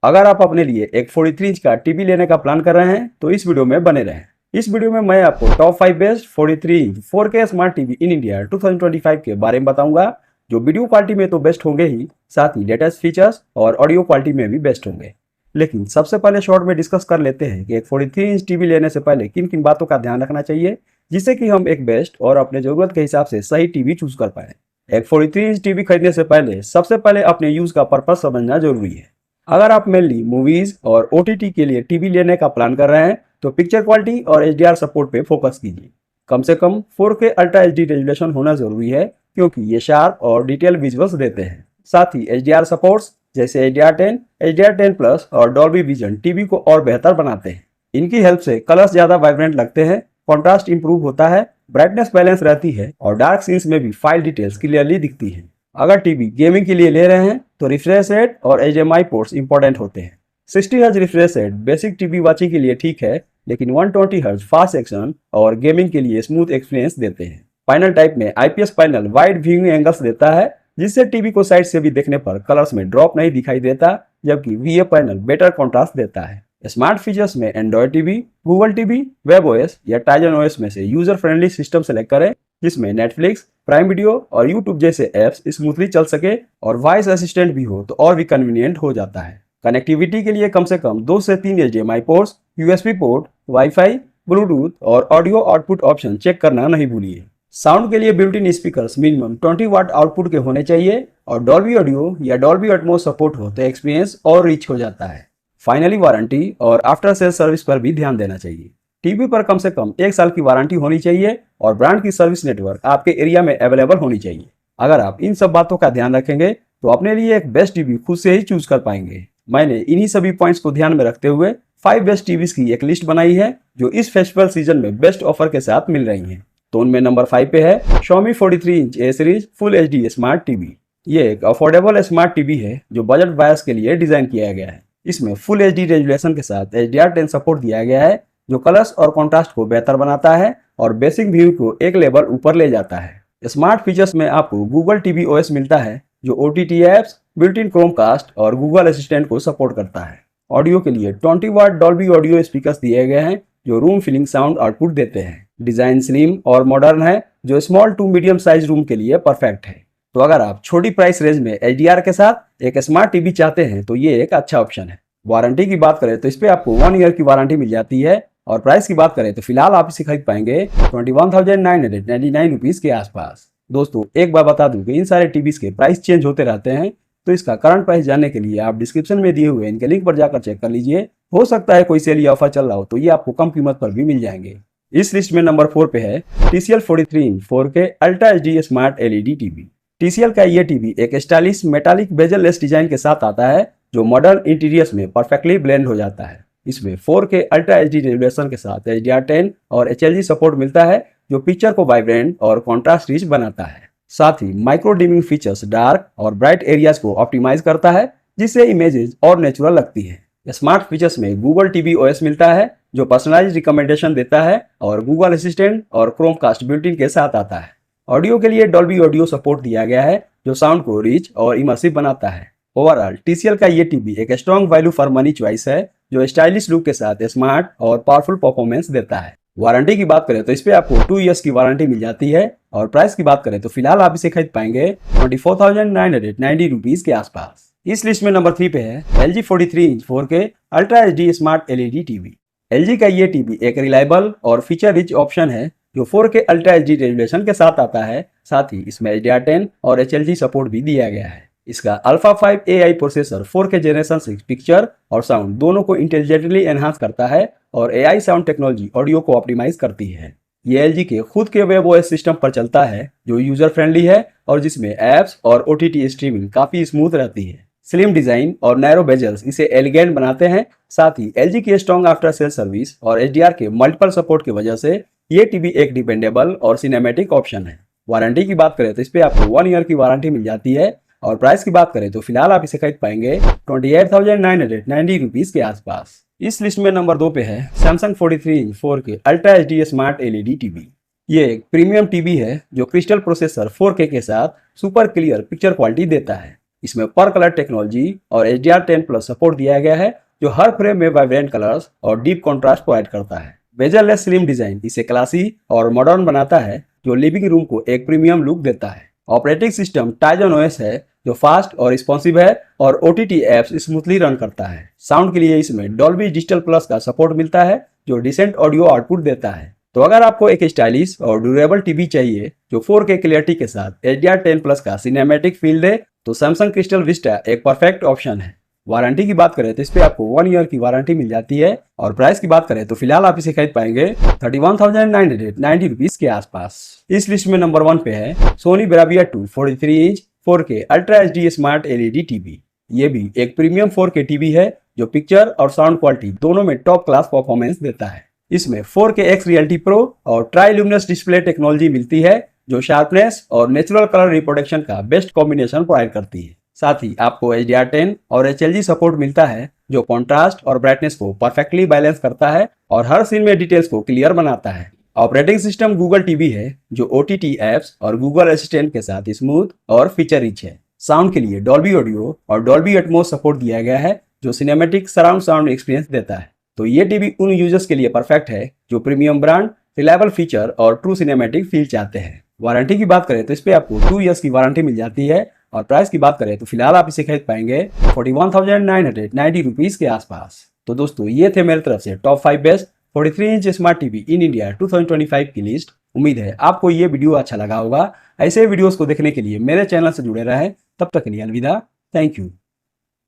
अगर आप अपने लिए एक 43 इंच का टीवी लेने का प्लान कर रहे हैं तो इस वीडियो में बने रहें। इस वीडियो में मैं आपको top 5 best 43 inch 4K smart TV in India 2025 के बारे में बताऊंगा, जो वीडियो क्वालिटी में तो बेस्ट होंगे ही, साथ ही लेटेस्ट फीचर्स और ऑडियो क्वालिटी में भी बेस्ट होंगे। लेकिन सबसे पहले शॉर्ट में डिस्कस कर लेते हैं कि एक 43 इंच टीवी लेने से पहले किन किन बातों का ध्यान रखना चाहिए, जिससे कि हम एक बेस्ट और अपने जरूरत के हिसाब से सही टीवी चूज कर पाए। एक 43 इंच टीवी खरीदने से पहले सबसे पहले अपने यूज का पर्पज समझना जरूरी है। अगर आप मेनली मूवीज और OTT के लिए टीवी लेने का प्लान कर रहे हैं तो पिक्चर क्वालिटी और HDR सपोर्ट पे फोकस कीजिए। कम से कम 4K अल्ट्रा HD रेजोल्यूशन होना जरूरी है, क्योंकि ये शार्प और डिटेल विजुअल्स देते हैं। साथ ही HDR सपोर्ट्स जैसे HDR10, HDR10 प्लस और डॉल्बी विजन टीवी को और बेहतर बनाते हैं। इनकी हेल्प से कलर्स ज्यादा वाइब्रेंट लगते हैं, कॉन्ट्रास्ट इंप्रूव होता है, ब्राइटनेस बैलेंस रहती है और डार्क सीन्स में भी फाइल डिटेल्स क्लियरली दिखती है। अगर टीवी गेमिंग के लिए ले रहे हैं तो रिफ्रेश रेट और HDMI पोर्ट्स इंपॉर्टेंट होते हैं। 60 hertz refresh rate basic TV watching के लिए ठीक है, लेकिन 120 हर्ट्ज फास्ट एक्शन और गेमिंग के लिए स्मूथ एक्सपीरियंस देते हैं। पैनल टाइप में IPS panel wide viewing angles देता है, जिससे टीवी को साइड से भी देखने पर कलर्स में ड्रॉप नहीं दिखाई देता, जबकि VA पैनल बेटर कॉन्ट्रास्ट देता है। स्मार्ट फीचर्स में Android TV, Google TV, web OS या टाइजन OS में से यूजर फ्रेंडली सिस्टम सेलेक्ट करें, जिसमें नेटफ्लिक्स, प्राइम वीडियो और यूट्यूब जैसे ऐप्स स्मूथली चल सके और वॉइस असिस्टेंट भी हो तो और भी कन्वीनियंट हो जाता है। कनेक्टिविटी के लिए कम से कम 2 से 3 HDMI ports, USB port, wifi, bluetooth और ऑडियो आउटपुट ऑप्शन चेक करना नहीं भूलिए। साउंड के लिए built in speakers minimum 20 watt output के होने चाहिए और डॉल्बी ऑडियो या डॉल्बी एटमॉस सपोर्ट हो तो एक्सपीरियंस और रिच हो जाता है। फाइनली वारंटी और आफ्टर सेल सर्विस पर भी ध्यान देना चाहिए। टीवी पर कम से कम 1 साल की वारंटी होनी चाहिए और ब्रांड की सर्विस नेटवर्क आपके एरिया में अवेलेबल होनी चाहिए। अगर आप इन सब बातों का ध्यान रखेंगे तो अपने लिए एक बेस्ट टीवी खुद से ही चूज कर पाएंगे। मैंने इन्हीं सभी पॉइंट्स को ध्यान में रखते हुए 5 बेस्ट टीवीज की एक लिस्ट बनाई है, जो इस फेस्टिवल सीजन में बेस्ट ऑफर के साथ मिल रही हैं। तो उनमें नंबर 5 पे है Xiaomi 43 inch A series full HD smart TV. ये एक अफोर्डेबल स्मार्ट टीवी है जो बजट बायर्स के लिए डिजाइन किया गया है। इसमें फुल HD रेजोल्यूशन के साथ HDR10 सपोर्ट दिया गया है, जो कलर्स और कॉन्ट्रास्ट को बेहतर बनाता है और बेसिक व्यू को एक लेवल ऊपर ले जाता है। स्मार्ट फीचर्स में आपको गूगल टीवी OS मिलता है, जो OTT apps, built in Chromecast और गूगल असिस्टेंट को सपोर्ट करता है। ऑडियो के लिए 20 वाट डॉल्बी ऑडियो स्पीकर्स दिए गए हैं, जो रूम फीलिंग साउंड आउटपुट देते हैं। डिजाइन स्लिम और मॉडर्न है, जो small to medium size room के लिए परफेक्ट है। तो अगर आप छोटी प्राइस रेंज में HDR के साथ एक स्मार्ट टीवी चाहते हैं तो ये एक अच्छा ऑप्शन है। वारंटी की बात करें तो इस पे आपको 1 ईयर की वारंटी मिल जाती है और प्राइस की बात करें तो फिलहाल आप इसे खरीद पाएंगे 21,999 रुपीज के आसपास। दोस्तों एक बार बता दूं कि इन सारे टीवीज के प्राइस चेंज होते रहते हैं, तो इसका करंट प्राइस जानने के लिए आप डिस्क्रिप्शन में दिए हुए इनके लिंक पर जाकर चेक कर लीजिए। हो सकता है कोई सेल या ऑफर चल रहा हो तो ये आपको कम कीमत पर भी मिल जाएंगे। इस लिस्ट में नंबर 4 पे है TCL 43 inch 4K ultra HD smart LED TV. TCL का ये टीवी एक stylish metallic bezel less design के साथ आता है, जो मॉडर्न इंटीरियर्स में परफेक्टली ब्लेंड हो जाता है। इसमें 4K अल्ट्रा HD रेजोल्यूशन के साथ HDR10 और HLG सपोर्ट मिलता है, जो पिक्चर को वाइब्रेंट और कॉन्ट्रास्ट रिच बनाता है। साथ ही माइक्रो डिमिंग फीचर्स डार्क और ब्राइट एरियाज को ऑप्टिमाइज करता है, जिससे इमेजेस और नेचुरल लगती है। स्मार्ट फीचर्स में गूगल टीवी OS मिलता है, जो पर्सनलाइज्ड रिकमेंडेशन देता है और गूगल असिस्टेंट और क्रोमकास्ट बिल्ट इन के साथ आता है। ऑडियो के लिए डॉल्बी ऑडियो सपोर्ट दिया गया है, जो साउंड को रिच और इमर्सिव बनाता है। ओवरऑल TCL का ये टीवी एक strong value for money choice है, जो स्टाइलिश लुक के साथ स्मार्ट और पावरफुल परफॉर्मेंस देता है। वारंटी की बात करें तो इस पे आपको 2 इयर्स की वारंटी मिल जाती है और प्राइस की बात करें तो फिलहाल आप इसे खरीद पाएंगे 24,990 रुपीज के आसपास। इस लिस्ट में नंबर 3 पे है LG 43 inch 4K ultra HD smart LED TV. LG का ये टीवी एक रिलायबल और फीचर रिच ऑप्शन है, जो 4K अल्ट्रा HD रेजोल्यूशन के साथ आता है। साथ ही इसमें HDR10 और HLG सपोर्ट भी दिया गया है। इसका alpha 5 AI processor 4K generation 6 picture और साउंड दोनों को इंटेलिजेंटली एनहांस करता है और AI साउंड टेक्नोलॉजी ऑडियो को ऑप्टिमाइज करती है। ये LG के खुद के वेब OS सिस्टम पर चलता है, जो यूजर फ्रेंडली है और जिसमें एप्स और OTT स्ट्रीमिंग काफी स्मूथ रहती है। स्लिम डिजाइन और नैरो बेजल्स इसे एलिगेंट बनाते हैं। साथ ही LG की स्ट्रॉन्ग आफ्टर सेल सर्विस और HDR के मल्टीपल सपोर्ट की वजह से ये टीवी एक डिपेंडेबल और सिनेमैटिक ऑप्शन है। वारंटी की बात करें तो इस पे आपको 1 ईयर की वारंटी मिल जाती है और प्राइस की बात करें तो फिलहाल आप इसे खरीद पाएंगे 28,990 रुपीज के आसपास। इस लिस्ट में नंबर 2 पे है Samsung 43 inch 4K ultra HD smart LED TV. ये एक प्रीमियम टीवी है जो क्रिस्टल प्रोसेसर 4K के साथ सुपर क्लियर पिक्चर क्वालिटी देता है। इसमें पर कलर टेक्नोलॉजी और HDR10 प्लस सपोर्ट दिया गया है, जो हर फ्रेम में वाइब्रेंट कलर्स और डीप कॉन्ट्रास्ट प्रोवाइड करता है। बेजल-लेस स्लिम डिजाइन इसे क्लासी और मॉडर्न बनाता है, जो लिविंग रूम को एक प्रीमियम लुक देता है। ऑपरेटिंग सिस्टम टाइजन OS है, जो फास्ट और रिस्पॉन्सिव है और OTT एप्स स्मूथली रन करता है। साउंड के लिए इसमें डॉल्बी डिजिटल प्लस का सपोर्ट मिलता है, जो डिसेंट ऑडियो आउटपुट देता है। तो अगर आपको एक स्टाइलिश और ड्यूरेबल टीवी चाहिए जो 4K क्लियरिटी के साथ HDR10 प्लस का सिनेमैटिक फील दे, तो सैमसंग क्रिस्टल विस्टा एक परफेक्ट ऑप्शन है। वारंटी की बात करें तो इस पे आपको 1 ईयर की वारंटी मिल जाती है, और प्राइस की बात करें तो फिलहाल आप इसे खरीद पाएंगे 31,990 रुपीज के आसपास। इस लिस्ट में नंबर 1 पे है Sony Bravia 2 43 inch 4K ultra HD smart LED TV. ये भी एक प्रीमियम 4K टीवी है, जो पिक्चर और साउंड क्वालिटी दोनों में टॉप क्लास परफॉर्मेंस देता है। इसमें 4K X Reality Pro और ट्राई ल्यूमिनस डिस्प्ले टेक्नोलॉजी मिलती है, जो शार्पनेस और नेचुरल कलर रिप्रोडक्शन का बेस्ट कॉम्बिनेशन प्रोवाइड करती है। साथ ही आपको HDR10 और HLG सपोर्ट मिलता है, जो कॉन्ट्रास्ट और ब्राइटनेस को परफेक्टली बैलेंस करता है और हर सीन में डिटेल्स को क्लियर बनाता है। ऑपरेटिंग सिस्टम गूगल टीवी है, जो OTT एप्स और गूगल असिस्टेंट के साथ स्मूथ और फीचर रिच है। साउंड के लिए डॉल्बी ऑडियो और डॉल्बी एटमॉस सपोर्ट दिया गया है, जो सिनेमैटिक सराउंड साउंड एक्सपीरियंस देता है। तो ये टीवी उन यूजर्स के लिए परफेक्ट है जो प्रीमियम ब्रांड, रिलायबल फीचर और ट्रू सिनेमैटिक फील चाहते हैं। वारंटी की बात करें तो इस पे आपको 2 इयर्स की वारंटी मिल जाती है, और प्राइस की बात करें तो फिलहाल आप इसे खरीद पाएंगे 41,990 रुपीज के आसपास। तो दोस्तों, ये थे मेरी तरफ से top 5 best 43 inch smart TV in India 2025 की लिस्ट। उम्मीद है आपको ये वीडियो अच्छा लगा होगा। ऐसे वीडियोस को देखने के लिए मेरे चैनल से जुड़े रहें। तब तक के लिए अलविदा। Thank you.